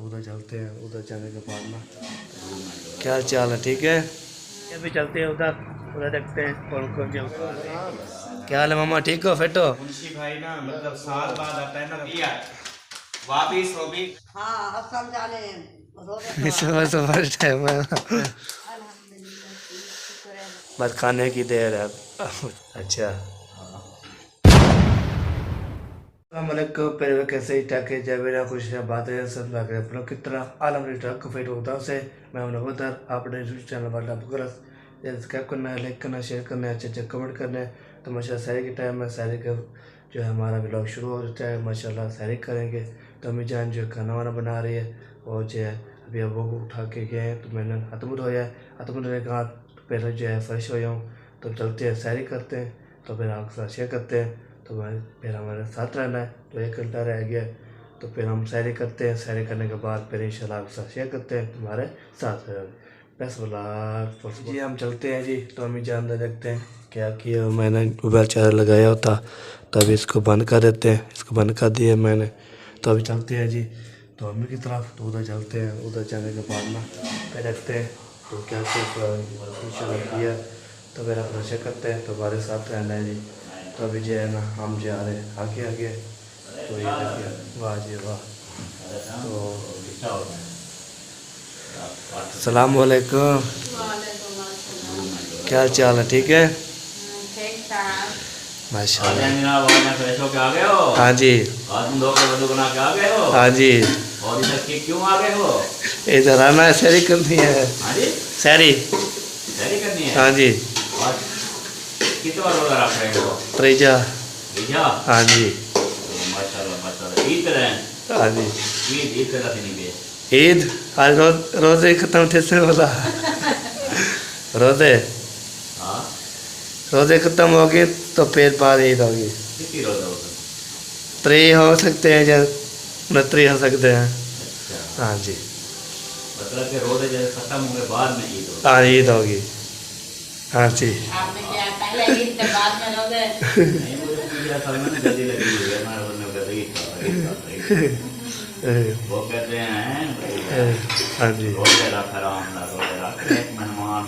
उधर चलते हैं। उधर जाने के बाद ना क्या हाल चाल है, ठीक है? अभी चलते हैं उधर, उधर देखते हैं कौन कौन जो। क्या हाल है मामा, ठीक हो, फिट हो? मुंशी भाई ना मतलब साल बाद आता है ना भैया वापिस वो भी। हाँ अब समझाने इस बार तो फर्स्ट टाइम है। बस खाने की देर है। अच्छा पहले कैसे ही टके जब मेरा कुछ बातें सब लग रहे अपना कितना आलम ट्रक फिट होता है उसे मैं उन्हें बता आपने चैनल पर सब्सक्राइब करना है, लाइक करना, शेयर करना है, अच्छे अच्छे कमेंट करना है। तो माशा सहरी के टाइम में सहरी का जो है हमारा ब्लॉग शुरू हो जाता है। माशाल्लाह सहरी करेंगे तो अम्मी जान जो खाना वाना बना रही है और जो है अभी अब वो उठा के गए हैं तो मैंने हाथ मुँह धोया है। हाथ मुँह धोने के बाद पहले जो है फ्रेश हो जाऊँ तो चलते हैं सहरी करते हैं। तो फिर आपके साथ शेयर करते हैं। तो फिर हमारे साथ रहना है तो 1 घंटा रह गया तो फिर हम सैरी करते हैं। सैरी करने के बाद फिर इंशाल्लाह आपके साथ शेयर करते हैं तुम्हारे साथ बस बोला जी। हम चलते हैं जी। तो हम ही जान देखते हैं क्या किया मैंने मोबाइल चार्जर लगाया होता तो अभी इसको बंद कर देते हैं। इसको बंद कर दिया मैंने तो अभी चलते हैं जी। तो अम्मी की तरफ तो उधर चलते हैं। उधर जाने के बाद ना फिर देखते हैं तो क्या किया तो फिर आप नशे करते हैं तो हमारे साथ रहना है जी। तो अभी जो है ना हम जा रहे हैं आगे आगे। तो ये देखिए वाह जी वाह। तो सलाम वालेकुम, क्या हाल चाल है, ठीक है? माशाल्लाह। हाँ जी हाँ जी। क्यों आ गए हो? इधर आना है, सैरी करनी है। सैरी करनी है। हाँ जी। कितने बार रोजा रख रहे हो? त्रिजा। हाँ जी माशाल्लाह माशाल्लाह। ईद है। हाँ जी। ईद का दिन भी ईद आज रोजे खत्म थे से बोला। रोजे हाँ रोजे खत्म हो गए तो फिर बाद ईद होगी। कितनी रोजा होता? 3 हो सकते हैं या 29 हो सकते हैं। अच्छा हाँ जी मतलब कि रोजे जैसे खत्म होंगे बाद में ईद होगी। हाँ ईद होगी। हाँ जी आपने क्या पहले ईद के बाद में रोजे? नहीं मुझे पूरी असल में जल्दी लगी हुई है। मैं बोलने लगा ईद वो कहते हैं हाँ जी रोजे रख आराम ना रोजे रख। एक मेहमान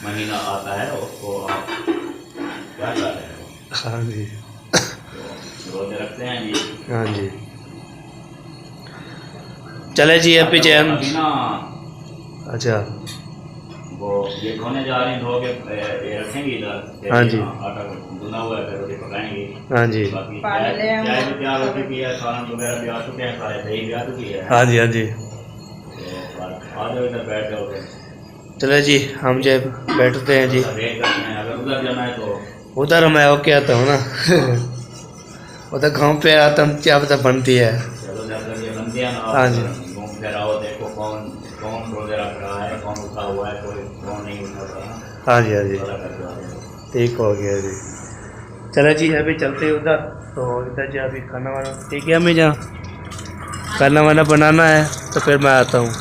महीना आता है उसको आप क्या कर रहे हो? हाँ जी तो रोजे रखते हैं जी। हाँ जी। चले जी अब पीछे हम। अभी ना अच्छा वो ये धोने जा रही धो के ये रखेंगे इधर। हाँ जी आटा गुना हुआ है फिर रोटी पकाएंगे। हाँ जी बाकी चाय भी तैयार हो चुकी है। खाना वगैरह भी आ चुके हैं सारे। दही भी आ चुकी है। हाँ जी हाँ जी। तो आ जाओ इधर बैठ जाओ फिर। चले जी हम जो बैठते हैं जी। वेट करते हैं। अगर उधर जाना है तो उधर मैं होके आता हूँ ना। उधर गाँव पे आता हूँ क्या पता बनती है। चलो जब तक ये बनती है ना हाँ आप जी घूम फिर आओ देखो कौन कौन रोजे रख रहा है कौन उठा हुआ है कोई कौन नहीं उठा रहा। हाँ जी हाँ जी पता कर दो। ठीक हो गया जी। चलो जी अभी चलते हैं उधर। तो इधर जो अभी खाना वाना ठीक है हमें जहाँ खाना वाना बनाना है तो फिर मैं आता हूँ।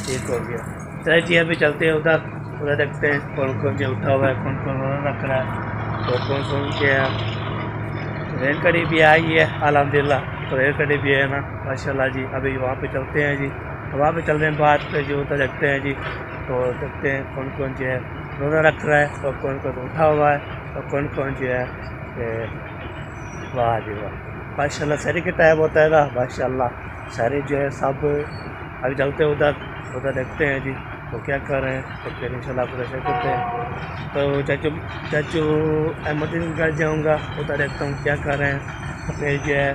ठीक हो गया। चलो जी अभी चलते हैं उधर। उधर देखते हैं कौन कौन जो उठा हुआ है कौन कौन रख रहा है तो कौन कौन क्या रेल कड़ी भी आई है अल्हम्दुलिल्लाह। तो रेल कड़ी भी है ना माशाल्लाह जी। अभी वहाँ पे चलते हैं जी। वहाँ पे चलने के बाद फिर जो उधर देखते हैं जी। तो देखते हैं कौन कौन जो है रोज़ा रख रहा है और कौन कौन उठा हुआ है और कौन कौन जो है वाह जी वाह माशाल्लाह। शहरी के टाइम होता है ना माशाल्लाह। शहरी जो है सब अभी चलते हैं उधर। उधर देखते हैं जी तो क्या कर रहे हैं तो फिर इंशाल्लाह पूरा शेयर करते हैं। तो चाचू अहमदीन के घर जाऊँगा उधर देखता हूँ क्या कर रहे हैं। तो फिर जो है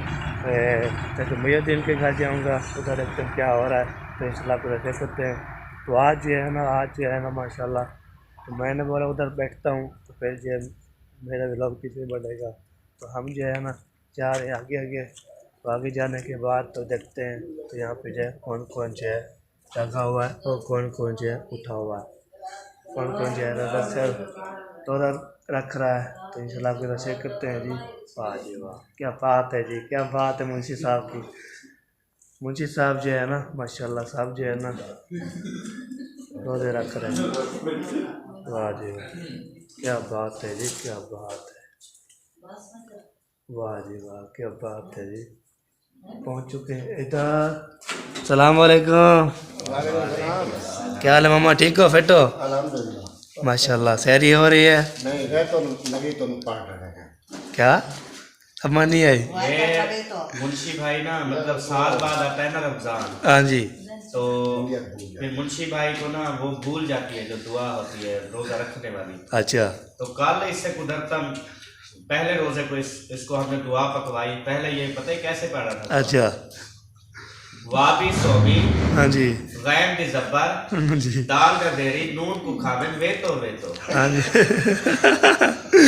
चाचू मुहिउद्दीन के घर जाऊँगा उधर देखते हैं क्या हो रहा है। तो इंशाल्लाह पूरा शेयर करते हैं। तो आज जो है ना माशाल्लाह तो मैंने बोला उधर बैठता हूँ तो फिर जो है मेरा व्लॉग पीछे बढ़ेगा। तो हम जो है ना जा रहे हैं आगे आगे। तो आगे जाने के बाद तो देखते हैं तो यहाँ पे जो है कौन कौन जो है रखा हुआ है और कौन कौन जो है उठा हुआ है कौन कौन जो है रसर तो रख रहा है। तो इंशाल्लाह आपके शेयर करते हैं जी। वाह जी वाह क्या बात है जी, क्या बात है मुंशी साहब की। मुंशी साहब जो है ना माशाल्लाह साहब जो है ना रोज़े रख रहे हैं। वाह जी वाह क्या बात है जी, क्या बात है। वाह जी वाह क्या बात है जी। पहुंच चुके हैं इधर। अस्सलाम वालेकुम। क्या हाल है मामा, ठीक हो, फिट हो? अल्हम्दुलिल्लाह। माशाल्लाह। सैरी हो रही है? नहीं गए तो लगी तो पाट रहे हैं। क्या समझ नहीं आई? ये मुंशी भाई ना मतलब साल बाद आता है ना रमजान, हाँ जी। तो फिर मुंशी भाई को ना वो भूल जाती है जो दुआ होती है रोजा रखने वाली। अच्छा तो कल इससे कुदरतम पहले रोजे को इसको हमने दुआ पकवाई। पहले ये पता है कैसे पढ़ा था? अच्छा। वाबी सोबी हाँ जी। गैम दी जब्बर हाँ जी। दाल का देरी नून को खावन वे तो हाँ जी।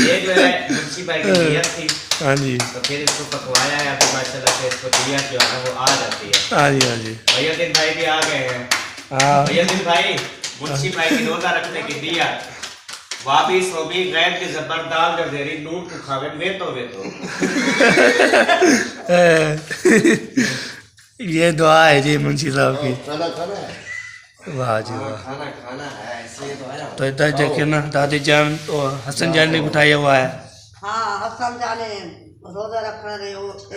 ये जो है मुंशी भाई की नियत थी। हाँ जी। तो फिर इसको पकवाया है, अभी माशाल्लाह से इसको दिया जो है वो आ जाती है। हाँ जी। हाँ जी। भैया दिन भाई भी आ गए हैं। हाँ भैया दिन भाई मुंशी भाई की रोजा रखने की दिया वाबी सोबी गैर की जबर दाल गजेरी नून को खावे वे तो ये दुआ है जी मुंशी साहब की। खाना खाना है। वाह जी वाह। खाना खाना है इसलिए तो आया। तो इधर देखिए ना, दादी जान और हसन जान ने बिठाया हुआ है। हाँ हसन जाने रोजा रखना रहे ये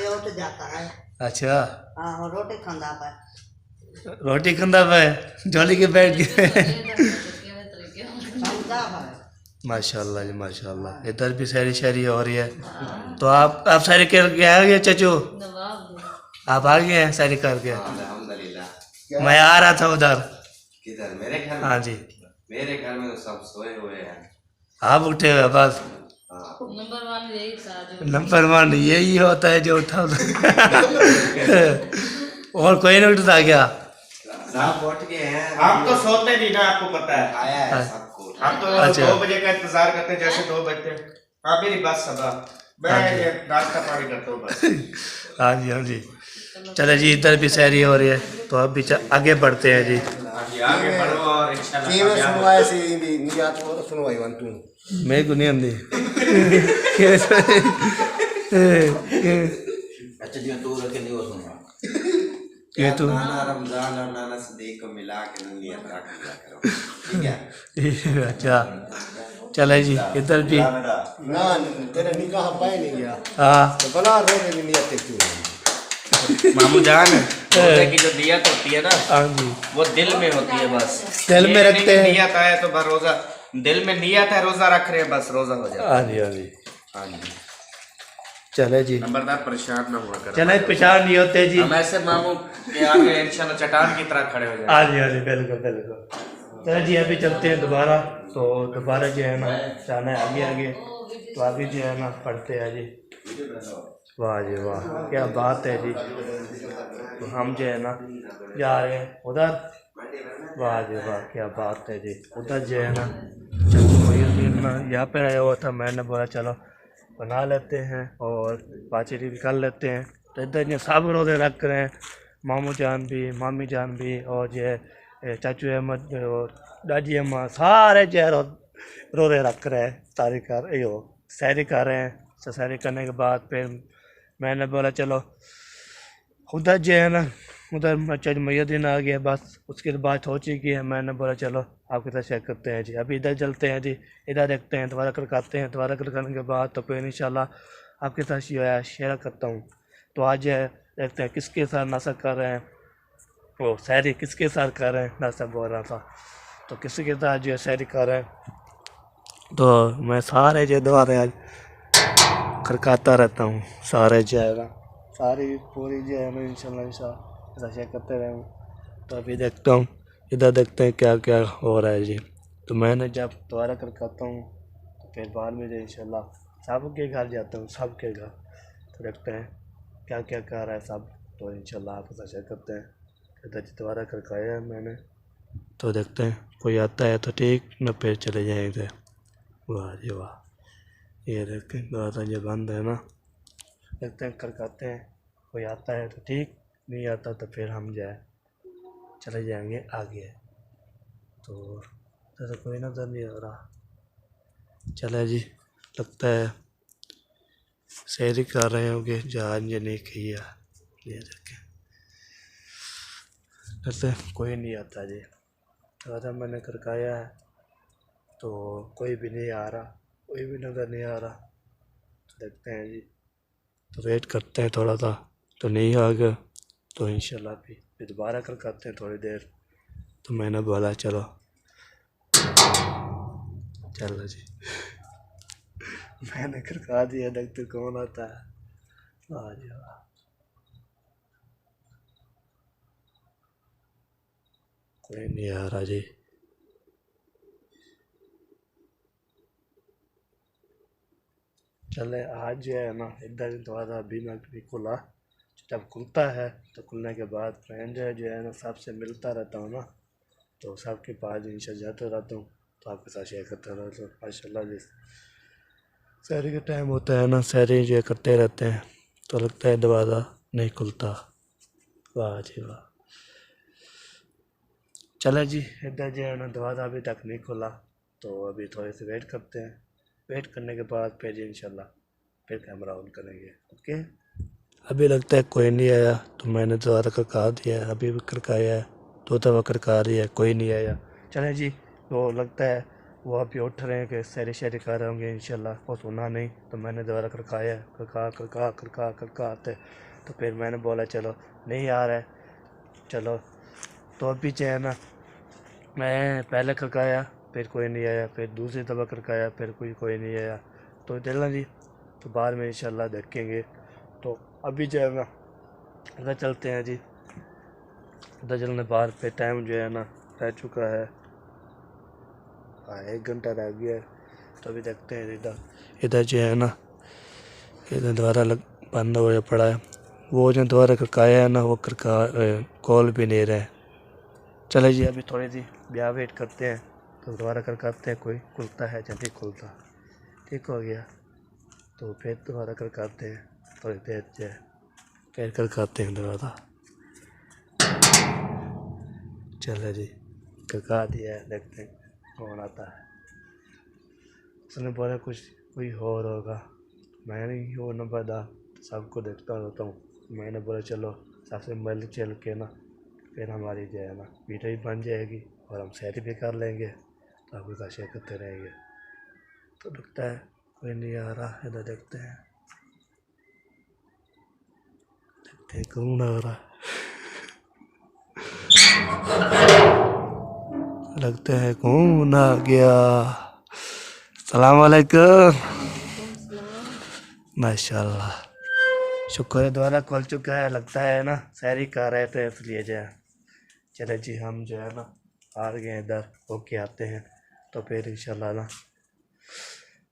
उठ जाता है। अच्छा। हाँ और रोटी खांदा है। रोटी खंदा पे झोली के बैठ गए। खांदा है। माशाल्लाह जी माशाल्लाह। इधर भी सैरी शहरी हो रही है। तो आप सैरी करके आ गए चचू? आप आ गए हैं सैरी करके? अल्हम्दुलिल्लाह। मैं आ रहा था उधर। किधर? मेरे घर में? हाँ जी। मेरे घर में तो सब सोए हुए हैं। आप उठे हुए बस। हाँ। नंबर वन यही होता है जो उठा और कोई नहीं उठता क्या? सब उठ गए हैं। हम तो सोते नहीं ना, आपको पता है। आया है सबको। हम तो अच्छा। 2 बजे का इंतजार करते हैं, जैसे 2 बजते हैं। हाँ मेरी बात सदा मैं ये नाश्ता पानी करता हूँ बस। हाँ जी। हाँ जी। चले जी, इधर भी सैरी हो रही है तो अब भी आगे बढ़ते हैं जी। आगे आगे बढ़ो और इंशाल्लाह टीवी कामयाब हो। सुनवाए सी इंदी नियात को सुनवाई वन तू। मेरे को नहीं आती। अच्छा जी तू रखे नहीं हो सुना। ये तो नाना रमजान और नाना सदीक को मिला के नियत रख लिया करो। ठीक है? अच्छा। चले जी, इधर भी। ना तेरे निकाह पाए नहीं गया हाँ तो बना रोने की नियत क्यों? मामू जान रोजे की जो नियत होती है ना हाँ जी। वो दिल में होती है बस। दिल में ये नहीं रखते कि हैं। नियत आए तो बस रोजा दिल में नियत है, रोजा रख रहे हैं बस रोजा हो जाए। हाँ जी। हाँ जी। हाँ जी। चले जी। नंबरदार परेशान ना हुआ कर। चले पहचान नहीं होते जी। हम ऐसे मामू के आगे इंशाल्लाह चट्टान की तरह खड़े हो जाए। हाँ जी। हाँ जी। बिल्कुल बिल्कुल। चले जी, अभी चलते हैं दोबारा। तो दोबारा जो है ना जाना है आगे आगे। तो आगे जो है ना पढ़ते हैं जी। वाह जी वाह, क्या बात है जी। तो हम जो है ना जा रहे हैं उधर। वाह जी वाह, क्या बात है जी। उधर जो है ना ना यहाँ पे आया हुआ था, मैंने बोला चलो बना लेते हैं और पाचरी भी कर लेते हैं। तो इधर ये सब रोज़े रख रहे हैं, मामू जान भी मामी जान भी और जो है चाचू अहमद और दादी अम्मा सारे जो है रोज़े रख रहे हैं, सारी कर यो सैरी कर रहे हैं। तो सैरी करने के बाद फिर मैंने बोला चलो उधर जो है ना उधर चल मुय्यद्दीन आ गया, बस उसके बाद सोची कि मैंने बोला चलो आपके साथ शेयर करते हैं जी। अभी इधर चलते हैं जी, इधर देखते हैं, दोबारा करते हैं। दोबारा करने के बाद तो फिर इंशाल्लाह आपके साथ जो है शेयर करता हूँ। तो आज जो है देखते हैं किसके साथ नाश्ता कर रहे हैं, वो सैरी किसके साथ कर रहे हैं, नाश्ता बोल रहा था तो किसी के साथ जो है सैरी कर रहे हैं। तो मैं सारे जो दोबारा आज खड़काता रहता हूँ, सारे जो है ना सारी पूरी जो है ना इंशाल्लाह ऐसा शेयर करते रहे हूँ। तो अभी देखता हूँ, इधर देखते हैं क्या क्या हो रहा है जी। तो मैंने जब दोबारा खड़काता हूँ तो फिर बाद में जो इंशाल्लाह सबके घर जाता हूँ, सबके घर। तो देखते हैं क्या क्या कर रहा है सब, तो इंशाल्लाह आपके साथ शेयर करते हैं। इधर दोबारा खड़काया है मैंने, तो देखते हैं कोई आता है तो ठीक, न फिर चले जाएंगे। वाह जी वाह, ये देखें दरवाज़ा जो बंद है ना, देखते हैं खड़काते हैं, कोई आता है तो ठीक, नहीं आता तो फिर हम जाए चले जाएंगे आगे। तो जैसे कोई नज़र नहीं आ रहा। चले जी, लगता है सैरी कर रहे होंगे, जहाज नहीं किया। ये देखें जैसे कोई नहीं आता जी। दरवाज़ा मैंने खड़काया है तो कोई भी नहीं आ रहा, कोई भी नज़र नहीं आ रहा। तो देखते हैं जी, तो वेट करते हैं थोड़ा सा, तो नहीं आ गया तो इंशाल्लाह फिर दोबारा कल करते हैं थोड़ी देर। तो मैंने बोला चलो चलो जी मैंने खड़का दिया, देखते कौन आता है। आ जाओ, कोई नहीं आ रहा जी। चले आज जो है ना इधर दरवाज़ा अभी मैं भी खुला, जब खुलता है तो खुलने के बाद फ्रेंड जो है ना सबसे मिलता रहता हूँ ना, तो सबके पास इंशाल्लाह जाता रहता हूँ, तो आपके साथ शेयर करता रहता हूँ। माशाल्लाह जी शहरी का टाइम होता है ना, शहरी जो करते रहते हैं तो लगता है दरवाज़ा नहीं खुलता। वाह जी वाह। चले जी इधर जो है ना दरवाज़ा अभी तक नहीं खुला, तो अभी थोड़े से वेट करते हैं। वेट करने के बाद फिर इंशाल्लाह फिर कैमरा ऑन करेंगे। ओके अभी लगता है कोई नहीं आया, तो मैंने दोबारा खड़का दिया है, अभी भी खड़काया है, 2 दफ़ा खड़का रही है, कोई नहीं आया। चले जी वो लगता है वो अभी उठ रहे हैं कि सहरी शहरी कर रहे होंगे इंशाल्लाह, वो सुना नहीं तो मैंने दोबारा खड़काया है, खड़का आते, तो फिर मैंने बोला चलो नहीं आ रहा है चलो। तो अभी जो है ना मैं पहले खड़काया फिर कोई नहीं आया, फिर दूसरी दफ़ा खड़काया फिर कोई नहीं आया, तो चलना जी तो बाद में इंशाल्लाह देखेंगे। तो अभी जो है ना इधर चलते हैं जी, इधर चलने बाद पे टाइम जो है ना रह चुका है, 1 घंटा रह गया है। तो अभी देखते हैं इधर जो है ना इधर दोबारा बंद हो पड़ा है, वो जो दोबारा खड़काया है ना वो कॉल भी नहीं रहा है। चले जी अभी थोड़ी सी ब्याह वेट करते हैं, तो दोबारा खड़काते हैं, कोई खुलता है जल्दी खुलता, ठीक हो गया तो फिर दोबारा खड़काते हैं थोड़ी देर जो फिर खड़काते हैं दोबारा। चलो जी खड़का दिया है, देखते हैं कौन आता है। उसने बोला कुछ कोई और होगा, मैं नहीं हो न पता, सबको देखता रहता हूँ। मैंने बोला चलो सबसे मिल चल के ना फिर हमारी जो है ना वीडियो भी बन जाएगी और हम सेट भी कर लेंगे, तो आपके साथ शेयर करते रहेंगे। तो लगता है कोई नहीं आ रहा, इधर देखते हैं कौन आ रहा है। लगता है कौन आ गया। सलाम वालेकुम। माशाल्लाह शुक्र है दोबारा खोल चुका है, लगता है ना शहरी कर रहे थे इसलिए जो है। चले जी हम जो है ना आ गए इधर होके आते हैं, तो फिर इंशाल्लाह ना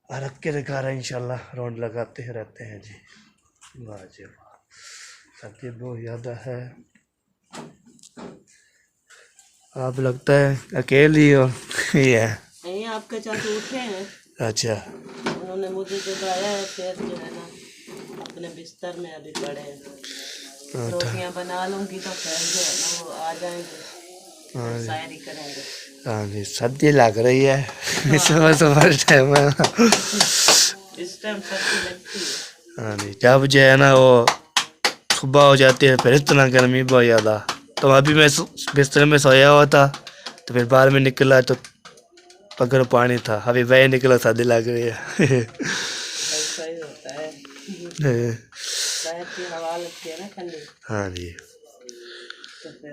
रख के दिखा रहे हैं, इंशाल्लाह राउंड लगाते ही रहते हैं जी। वाह जी वाह, सबकी बहुत याद है। आप लगता है अकेली हो ये है। नहीं आपके चाचू उठे हैं, अच्छा उन्होंने मुझे जगाया है, फिर जो है ना अपने बिस्तर में अभी पड़े हैं। रोटियां बना लूंगी तो फिर जो है ना वो आ जाएंगे, शायरी करेंगे। हाँ जी सर्दी लग रही है सुबह सुबह टाइम है, इस टाइम सर्दी लगती है। हाँ जी जब जो है ना वो सुबह हो जाती है फिर इतना गर्मी बहुत ज़्यादा। तो अभी मैं बिस्तर में सोया हुआ था, तो फिर बाहर में निकला तो पकड़ पानी था, अभी वही निकला सर्दी लग रही है। ऐसा ही होता है, शहर की हवा लगती है ना ठंडी, हाँ जी तो फिर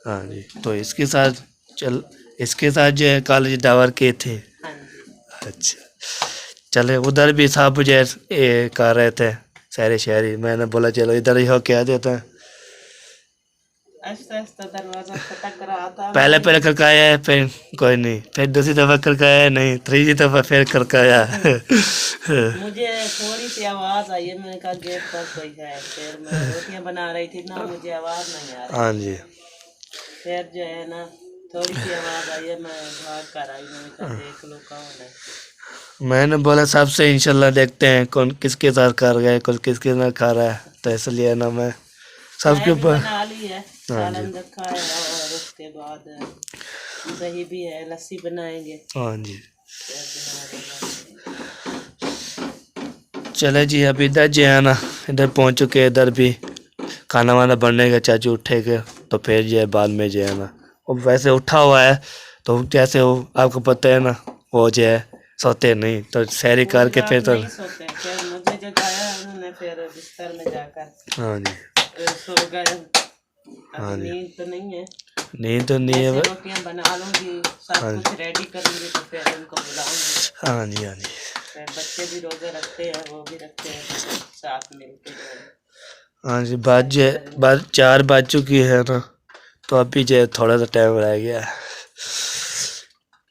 हाँ जी। तो इसके साथ जो है कॉलेज टावर के थे। हाँ जी। अच्छा चले उधर भी साहब जो है कर रहे थे शहरी शहरी, मैंने बोला चलो इधर ही हो के आ जाते हैं। आहिस्ता आहिस्ता दरवाजा खटक रहा था, पहले खड़काया है फिर कोई नहीं, फिर दूसरी दफ़ा खड़काया है नहीं, तीसरी दफ़ा फिर खड़काया। मुझे थोड़ी सी आवाज आई है, मैंने कहा गेट पर कोई है, फिर मैं रोटियां बना रही थी ना, मुझे आवाज नहीं आ रही। हाँ जी फिर जो है ना थोड़ी सी आवाज आई है, मैं भाग कर आई, मैंने कहा देख लो कौन है। मैंने बोला सबसे इंशाल्लाह देखते हैं कौन किसके साथ कर रहा है कौन किसके साथ खा रहा है, तो इसलिए ना मैं सबके मैंने ऊपर बना ली है, सालन रखा है और उसके बाद दही भी है, लस्सी बनाएंगे। हाँ जी चले जी अभी इधर जो है ना इधर पहुंच चुके हैं, इधर भी खाना वाना बनने का, चाचू उठेगा तो फिर जो है बाद में जो है ना वो वैसे उठा हुआ है, तो जैसे वो आपको पता है ना वो जो है सोते नहीं, तो सैरी करके फिर तो नहीं सोते, फिर मुझे जगाया उन्होंने, अपने फिर बिस्तर में जाकर हाँ जी, सो गए। अभी नींद तो नहीं है, नींद तो नहीं है। ऐसे रोटियां बना लूंगी, सब कुछ रेडी करूंगी तो फिर उनको बुलाऊंगी। हाँ जी, हाँ जी। फिर बच्चे भी रोजे रखते हैं, वो भी रखते हैं, साथ मिलके जो है। हाँ जी, बात 4 बज चुकी है ना, तो अभी जो है थोड़ा सा टाइम रह गया है।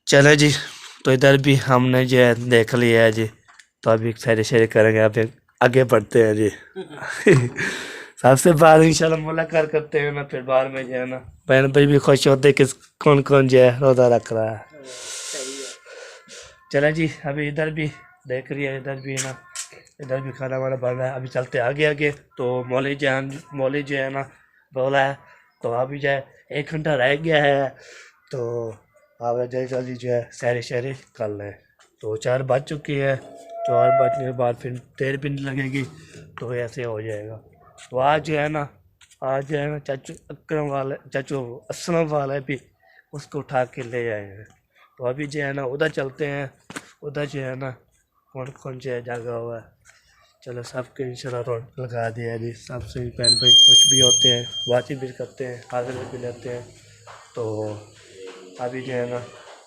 चलो जी, तो इधर भी हमने जो है देख लिया है जी, तो अभी शेयर करेंगे, अभी आगे बढ़ते हैं जी। सबसे बाद इंशाल्लाह मुलाकात करते हैं ना, फिर बाद में जो है ना बहन भाई भी खुश होते हैं कि कौन कौन जो है रोज़ा रख रहा है। चलो जी, अभी इधर भी देख रही है, इधर भी ना, इधर भी खाना वाना बन रहा है। अभी चलते आगे आगे, तो मौली जो है ना बोला है, तो अभी जो है 1 घंटा रह गया है, तो आप जल्दी जो है शहरी कर लें। तो 4 बज चुकी है, 4 बजने के बाद फिर 13 मिनट लगेगी, तो ऐसे हो जाएगा। तो आज जो है ना चाचू असलम वाले भी उसको उठा के ले आए हैं। तो अभी जो है ना उधर चलते हैं, उधर जो है ना कौन कौन जो है जगह हुआ है। चलो सबके इंशाल्लाह रोड लगा दिया जी, सबसे बहन भाई कुछ भी होते हैं, बातचीत भी करते हैं, हाजिर भी लेते हैं। तो अभी जो है ना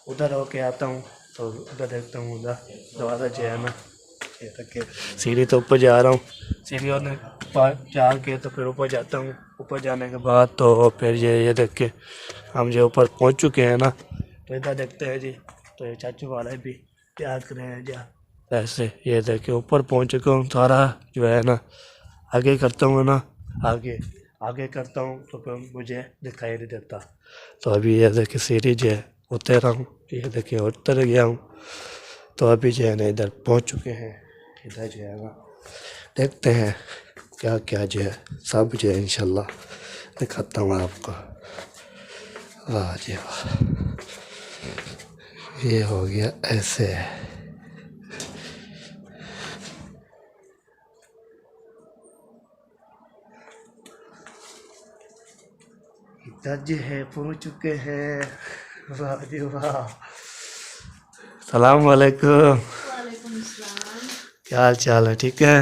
उधर होके आता हूँ, तो उधर देखता हूँ, उधर दोबारा जो है ना ये तक के सीढ़ी तो ऊपर जा रहा हूँ, सीढ़ियों ने जा के तो फिर ऊपर जाता हूँ। ऊपर जाने के बाद तो फिर ये देख के हम जो ऊपर पहुँच चुके हैं ना, तो इधर देखते हैं जी, तो ये चाचू वाले भी याद कर रहे हैं जी। ऐसे ये देखिए ऊपर पहुँच चुका हूँ, सारा जो है ना आगे करता हूँ ना, आगे करता हूँ तो फिर मुझे दिखाई नहीं देता। तो अभी ये देखिए सीढ़ी जो है उतर रहा हूँ, ये देखिए उतर गया हूँ। तो अभी जो है ना इधर पहुँच चुके हैं, इधर जो है ना देखते हैं क्या क्या जो है, सब जो है इंशाल्लाह दिखाता हूँ आपको। वाह जी वाह, ये हो गया ऐसे। इधर जो है पहुँच चुके हैं। वाह जी वाह, सलाम वालेकुम। क्या हाल चाल है, ठीक है?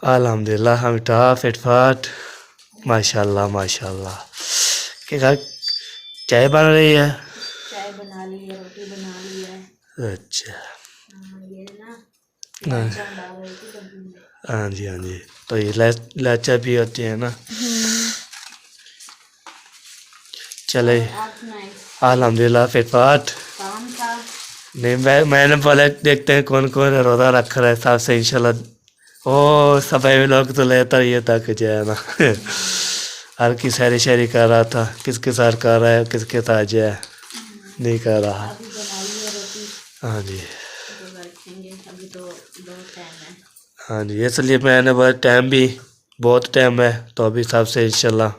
अल्हम्दुलिल्लाह हम टॉप फिटफाट, माशाल्लाह माशाल्लाह। क्या चाय बन रही है? चाय बना ली है, रोटी बना ली है। अच्छा, ये ना हाँ लाचा डाल रही थी सब्जी में। हाँ जी हाँ जी, तो ये लाचा भी होती है ना। चले, आप सुनाए, अल्हम्दुलिल्लाह फिटफाट। काम था? नहीं, मैंने बोला देखते हैं कौन कौन रोज़ा रख रहा है, सबसे इंशाल्लाह। ओ सभी लोग तो लेता ही था कि जो है ना हर की शहरी कर रहा था, किसके साथ कर रहा है, किसके साथ जो है नहीं कर रहा। अभी बना ली है रोटी, हाँ जी तो रखेंगे। अभी तो बहुत टाइम है। हाँ जी, इसलिए मैंने बोला टाइम भी बहुत टाइम है, तो अभी सबसे इंशाल्लाह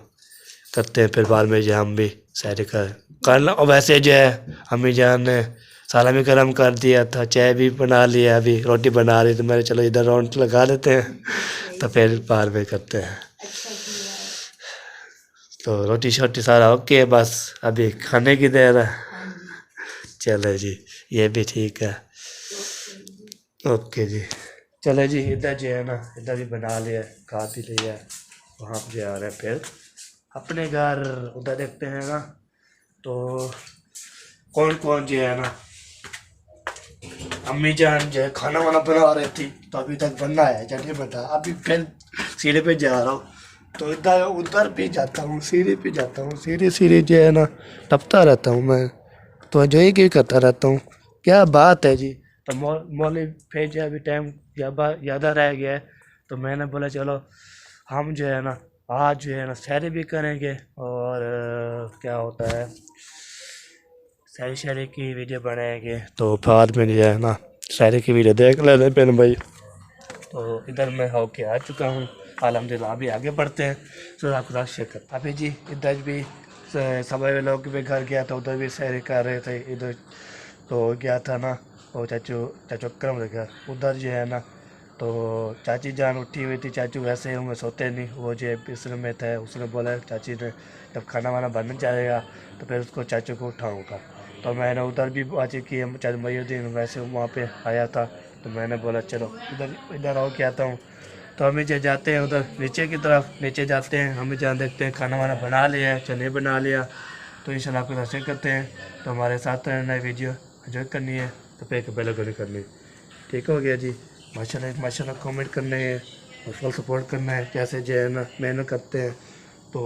करते हैं, फिर बाद में जो हम भी शहरी करना। और वैसे जो है अम्मी जान ने सालामी गरम कर दिया था, चाय भी बना लिया, अभी रोटी बना रही, तो मैंने चलो इधर राउंड लगा लेते हैं, तो फिर बाद में करते हैं। अच्छा किया है। तो रोटी शोटी सारा ओके, बस अभी खाने की देर है। हाँ जी, चलो जी, ये भी ठीक है, ओके जी। चलो जी, इधर जो है ना इधर भी बना लिया, खा पी लिया, वहाँ पे जा रहे हैं फिर अपने घर। उधर देखते हैं ना तो कौन कौन जो है ना, अम्मी जान जो है खाना वाना बना रही थी, तो अभी तक बनना है, जल्दी बता। अभी फिर सीढ़ी पे जा रहा हूँ, तो इधर उधर भी जाता हूँ, सीढ़ी पे जाता हूँ, सीढ़ी जो है ना टपता रहता हूँ मैं, तो जो ही करता रहता हूँ। क्या बात है जी। तो मौली फिर जो अभी टाइम ज़्यादा रह गया है, तो मैंने बोला चलो हम जो है ना आज जो है ना शहरी भी करेंगे, और क्या होता है शहरी की वीडियो बनाएंगे, तो बाद में जो है ना शहरी की वीडियो देख लेते पेन भाई। तो इधर मैं होके आ चुका हूँ अल्हम्दुलिल्लाह। अभी आगे बढ़ते हैं, तो आपके साथ शेयर करते। अभी जी इधर भी सभी लोग भी घर गया था, उधर भी शहरी कर रहे थे। इधर तो गया था ना वो चाचू अकरम के घर, उधर जो है ना तो चाची जान उठी हुई थी। चाचू वैसे ही हमें सोते नहीं, वो जो बिस्तर में थे, उसने बोला चाची ने जब खाना वाना बनने जाएगा तो फिर उसको चाचू को उठाऊँगा। तो मैंने उधर भी बातचीत की, चाचू मयूद्दीन वैसे वहाँ पे आया था, तो मैंने बोला चलो इधर इधर आओ के आता हूँ। तो हम जो जाते हैं उधर नीचे की तरफ, नीचे जाते हैं, हम जहाँ देखते हैं खाना वाना बना लिया है, चने बना लिया। तो इंशाल्लाह आपको दर्शन करते हैं। तो हमारे साथ नई वीडियो एंजॉय करनी है तो पे बेल आइकन करनी है। ठीक हो गया जी। माशाल्लाह कमेंट करने हैं और फुल सपोर्ट करना है। कैसे जो है ना मेहनत करते हैं। तो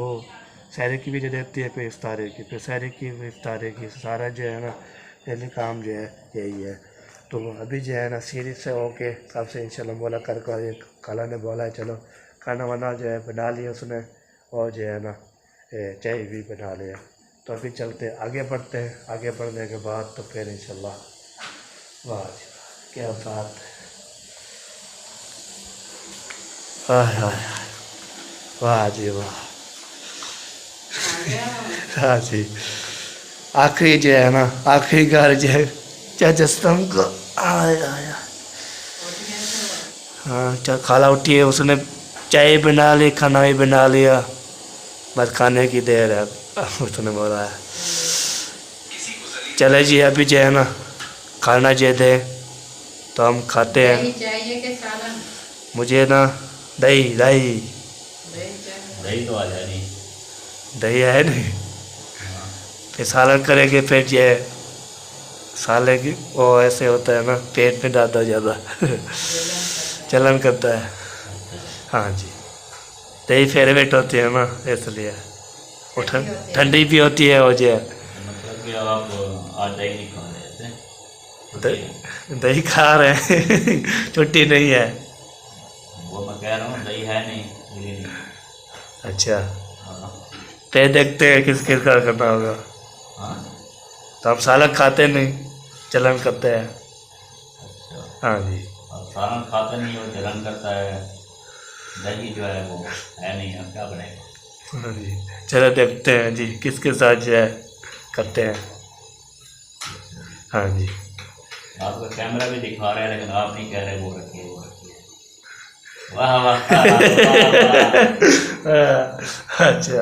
सहरे की भी जो देती है, फिर इफ्तारे की, फिर सहरे की, फिर इफ्तारे की, सारा जो है ना डेली काम जो है यही है। तो अभी जो है ना सीरीज से होके सबसे इंशाल्लाह मुलाकात कर, ये खाला ने बोला है चलो खाना वाना जो है बना लिया उसने, और जो है ना चाय भी बना लिया। तो अभी चलते आगे बढ़ते हैं। आगे बढ़ने के बाद तो फिर इंशाल्लाह वाह जी क्या बात है, वाह जी वाह। हाँ जी आखिरी जो है ना आखिरी घर जो है जस्तम को आया। हाँ खाला उठी है, उसने चाय बना ली, खाना भी बना लिया, बस खाने की देर है। उसने बोला है चले जी अभी जो है ना खाना जो दे तो हम खाते हैं। चाहिए कि सालन? मुझे ना दही दही दही तो आ जाए नहीं। दही है नहीं, फिर सालन करेंगे, फिर जो है साले की वो ऐसे होता है ना पेट में ज़्यादा चलन करता है। हाँ जी दही फेवरेट होती है ना, इसलिए वो ठंडी भी होती है। वो जो है मतलब कि आप आज दही नहीं खा रहे थे? दही खा रहे हैं छुट्टी नहीं है। वो मैं कह रहा हूँ दही है नहीं, लेकिन अच्छा हाँ तो देखते हैं किस किस का करना होगा। हाँ तो हम सालन खाते नहीं, चलन करते हैं। अच्छा। हाँ जी अब सालन खाता नहीं और जलन करता है, दही जो है वो है नहीं, अब क्या बनेगा? हाँ जी चलो देखते हैं जी किसके साथ जो है करते हैं। हाँ जी आपका कैमरा भी दिखा रहा है लेकिन आप नहीं कह रहे वो रखिए वो रखिए। वाह वाह अच्छा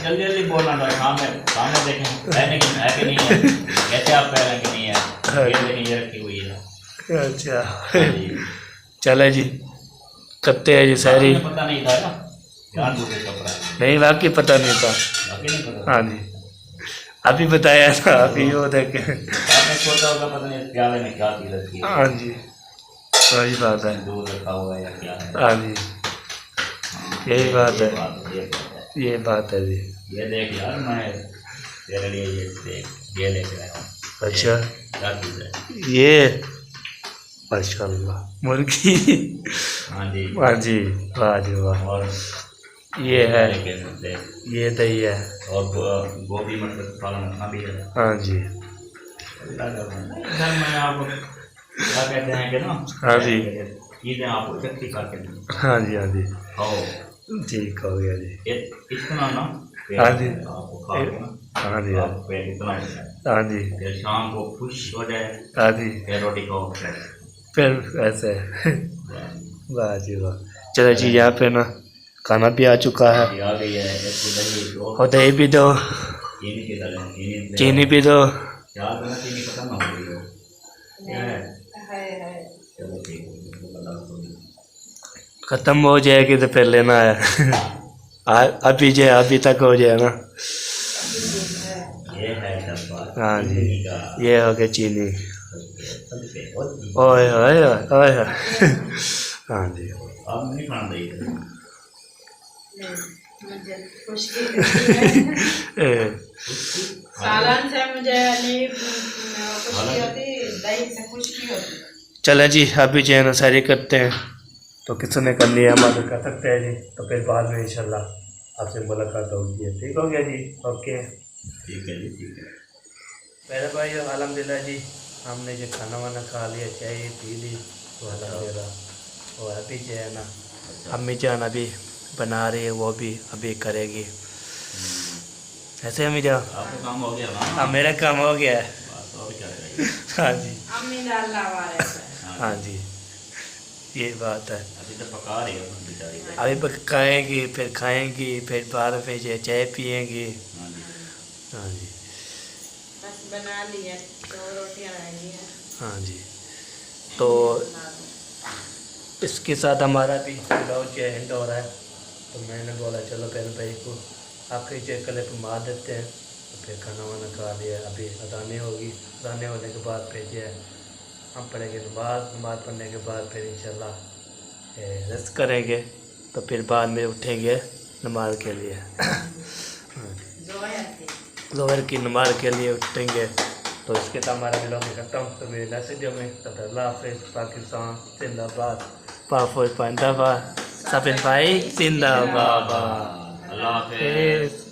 जल्दी जल्दी बोलना था, सामने सामने देखें है नहीं है कि नहीं है, कैसे आप कह रहे हैं कि नहीं है? ये देखिए ये रखी हुई है। अच्छा हाँ जी। चले जी करते हैं जी सारी। आपने पता नहीं था ना जान बुझ के कपड़ा है। नहीं वाकई पता नहीं था। बाकी नहीं पता। हाँ जी अभी बताया था, अभी वो देखे। आपने सोचा होगा पता नहीं इस प्याले में क्या चीज रखी है। हाँ जी वही बात है। दूध रखा हुआ है या क्या है? हाँ जी यही बात है, ये बात है। ये बात है जी। ये देख यार मैं तेरे लिए ये देख ये लेके आया हूँ। अच्छा क्या चीज़ है? ये माशाल्लाह मुर्गी। हाँ जी हाँ जी वाह जी वाह। और ये है, लेकिन देख ये दही है। और गोभी मटर पालन रखना भी है। हाँ जी सर मैं आपको क्या कहते हैं कि ना हाँ जी चीज़ें आपको इकट्ठी करके दूँ। हाँ जी हाँ जी खाओ ठीक हो गया जी। इतना ना हाँ जी। आपको खा के ना हाँ जी आपको पेट इतना हो जाए, हाँ जी फिर शाम को खुश हो जाए, हाँ जी फिर रोटी खाओ फिर ऐसे वाह जी वाह। चलो जी यहाँ पे ना खाना भी आ चुका है आ गई है। इसको दही दो, और दही भी दो, चीनी की तरह चीनी चीनी भी दो। चार बना चीनी खत्म हो गई हो क्या है? चलो ठीक है इसको बता दो। ख़त्म हो जाएगी तो फिर लेना है। अभी जो अभी तक हो जाए ना। ये है डब्बा हाँ जी चीनी का। ये हो गया चीनी। और ओए ओए ओए ओए। हाँ जी आप नहीं खाना दही मुझे खुशकी होती है। ए, सालन से मुझे नहीं खुशकी होती, दही से खुशकी होती। चले जी अभी जो है ना सारी करते हैं। तो किसने करनी है हमारे कर सकते हैं जी। तो फिर बाद में इंशाल्लाह आपसे मुलाकात होगी। ठीक हो गया जी ओके। ठीक है जी ठीक है। मेरे भाई अल्हम्दुलिल्लाह जी हमने जो खाना वाना खा लिया, चाय पी ली, तो अल्हम्दुलिल्लाह। और अभी जो है ना अम्मी जान अभी बना रही है, वो भी अभी करेगी। ऐसे अम्मी जान आपका काम हो गया ना? हाँ मेरा काम हो गया है। बस और क्या करेंगे? हाँ जी अम्मी दाल लावा रहे हाँ जी ये बात है। अभी तो पका रही है बेचारी। अभी पकाएंगी फिर खाएंगी फिर बाहर में जो चाय पिएंगी। हाँ जी हाँ जी बस बना लिया, 2 रोटियां रह गई हैं। हाँ जी तो इसके साथ हमारा भी ब्लाउज एंड हो रहा है। तो मैंने बोला चलो पहले भाई को आखिरी चेक क्लिप मार देते हैं, तो फिर खाना वाना खा लिया। अभी अदानी होगी, अदानी होने के बाद फिर जो है हम पढ़ेंगे नमाज पढ़ने के बाद फिर इंशाल्लाह रेस्ट करेंगे। तो फिर बाद में उठेंगे नमाज के लिए जोहर की नमाज के लिए उठेंगे। तो इसके साथ हमारा ब्लॉग खत्म। तो मेरे नेक्स्ट वीडियो में तब अल्लाह हाफिज़। पाकिस्तान जिंदाबाद, पाफौज पाइंदाबाद, सबिन भाई जिंदाबाद। अल्लाह हाफिज़।